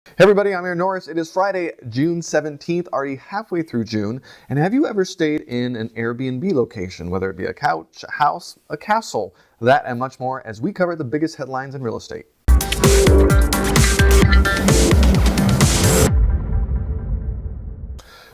Hey everybody, I'm Norris. It is Friday, June 17th, already halfway through June. And have you ever stayed in an Airbnb location, whether it be a couch, a house, a castle, that and much more, as we cover the biggest headlines in real estate.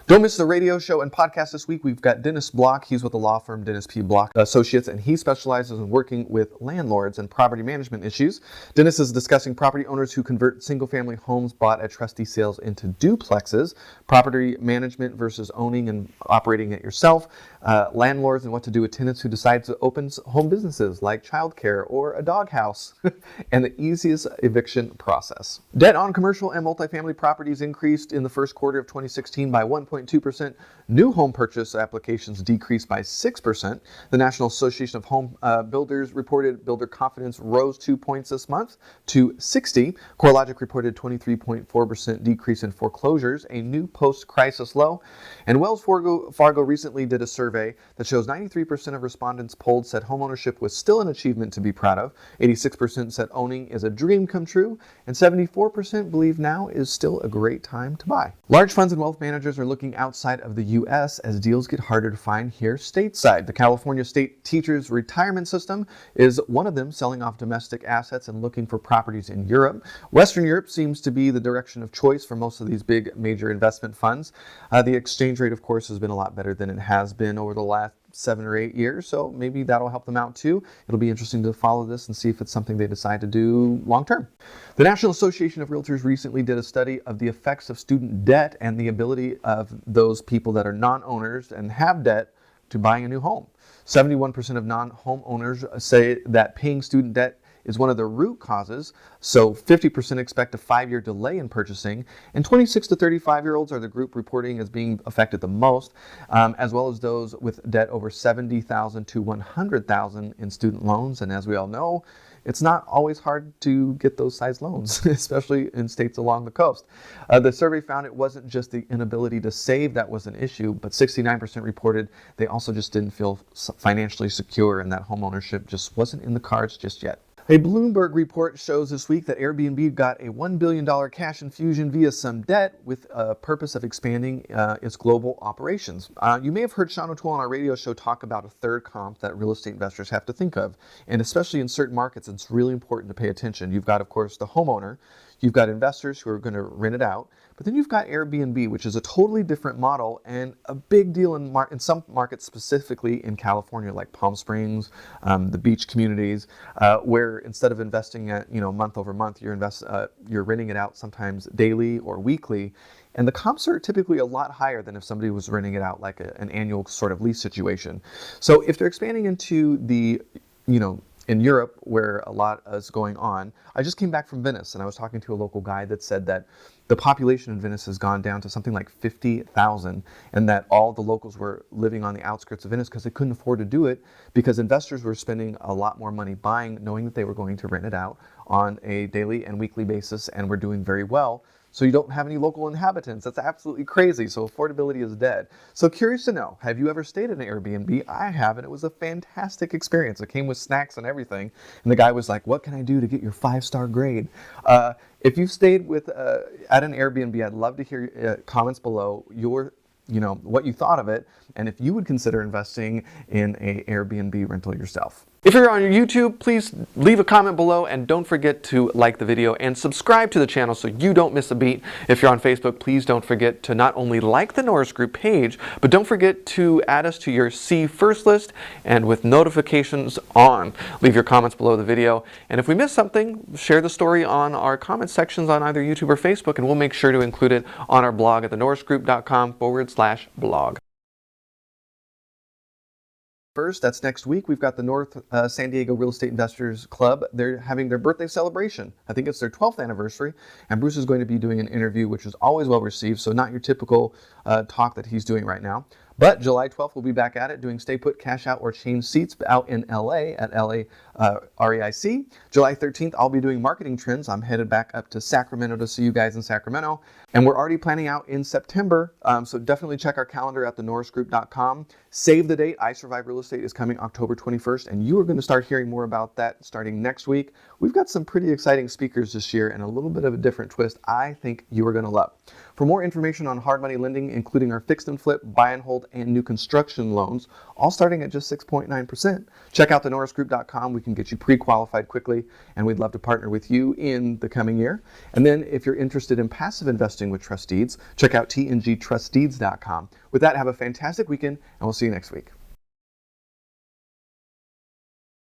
Don't miss the radio show and podcast this week. We've got Dennis Block. He's with the law firm Dennis P. Block Associates, and he specializes in working with landlords and property management issues. Dennis is discussing property owners who convert single-family homes bought at trustee sales into duplexes, property management versus owning and operating it yourself, landlords and what to do with tenants who decide to open home businesses like childcare or a doghouse, and the easiest eviction process. Debt on commercial and multifamily properties increased in the first quarter of 2016 by 1.2%. New home purchase applications decreased by 6%. The National Association of Home Builders reported builder confidence rose 2 points this month to 60. CoreLogic reported 23.4% decrease in foreclosures, a new post-crisis low. And Wells Fargo recently did a survey that shows 93% of respondents polled said homeownership was still an achievement to be proud of. 86% said owning is a dream come true, and 74% believe now is still a great time to buy. Large funds and wealth managers are looking outside of the U.S. as deals get harder to find here stateside. The California State Teachers Retirement System is one of them, selling off domestic assets and looking for properties in Europe. Western Europe seems to be the direction of choice for most of these big major investment funds. The exchange rate, of course, has been a lot better than it has been over the last 7 or 8 years, so maybe that'll help them out too. It'll be interesting to follow this and see if it's something they decide to do long term. The National Association of Realtors recently did a study of the effects of student debt and the ability of those people that are non-owners and have debt to buying a new home. 71% of non-home owners say that paying student debt is one of the root causes, so 50% expect a 5-year delay in purchasing, and 26 to 35-year-olds are the group reporting as being affected the most, as well as those with debt over $70,000 to $100,000 in student loans. And as we all know, it's not always hard to get those size loans, especially in states along the coast. The survey found it wasn't just the inability to save that was an issue, but 69% reported they also just didn't feel financially secure, and that home ownership just wasn't in the cards just yet. A Bloomberg report shows this week that Airbnb got a $1 billion cash infusion via some debt with a purpose of expanding its global operations. You may have heard Sean O'Toole on our radio show talk about a third comp that real estate investors have to think of. And especially in certain markets, it's really important to pay attention. You've got, of course, the homeowner. You've got investors who are going to rent it out. But then you've got Airbnb, which is a totally different model and a big deal in some markets, specifically in California, like Palm Springs, the beach communities, where instead of investing at month over month, you're renting it out sometimes daily or weekly. And the comps are typically a lot higher than if somebody was renting it out like an annual sort of lease situation. So if they're expanding into the, in Europe, where a lot is going on. I just came back from Venice, and I was talking to a local guy that said that the population in Venice has gone down to something like 50,000, and that all the locals were living on the outskirts of Venice because they couldn't afford to do it, because investors were spending a lot more money buying, knowing that they were going to rent it out on a daily and weekly basis, and were doing very well. So you don't have any local inhabitants. That's absolutely crazy. So affordability is dead. So curious to know, have you ever stayed in an Airbnb? I have, and it was a fantastic experience. It came with snacks and everything. And the guy was like, what can I do to get your 5-star grade? If you've stayed at an Airbnb, I'd love to hear comments below what you thought of it, and if you would consider investing in an Airbnb rental yourself. If you're on YouTube, please leave a comment below, and don't forget to like the video and subscribe to the channel so you don't miss a beat. If you're on Facebook, please don't forget to not only like the Norris Group page, but don't forget to add us to your See First list and with notifications on. Leave your comments below the video, and if we miss something, share the story on our comment sections on either YouTube or Facebook, and we'll make sure to include it on our blog at thenorrisgroup.com/blog. First, that's next week. We've got the North San Diego Real Estate Investors Club. They're having their birthday celebration. I think it's their 12th anniversary, and Bruce is going to be doing an interview, which is always well received, so not your typical talk that he's doing right now. But July 12th, we'll be back at it doing Stay Put, Cash Out, or Change Seats out in LA at LA REIC. July 13th, I'll be doing Marketing Trends. I'm headed back up to Sacramento to see you guys in Sacramento. And we're already planning out in September, so definitely check our calendar at thenorrisgroup.com. Save the date. I Survive Real Estate is coming October 21st, and you are going to start hearing more about that starting next week. We've got some pretty exciting speakers this year and a little bit of a different twist I think you are going to love. For more information on hard money lending, including our fixed and flip, buy and hold, and new construction loans, all starting at just 6.9%, check out thenorrisgroup.com. We can get you pre-qualified quickly, and we'd love to partner with you in the coming year. And then if you're interested in passive investing with trust deeds, check out tngtrustdeeds.com. With that, have a fantastic weekend, and we'll see you next week.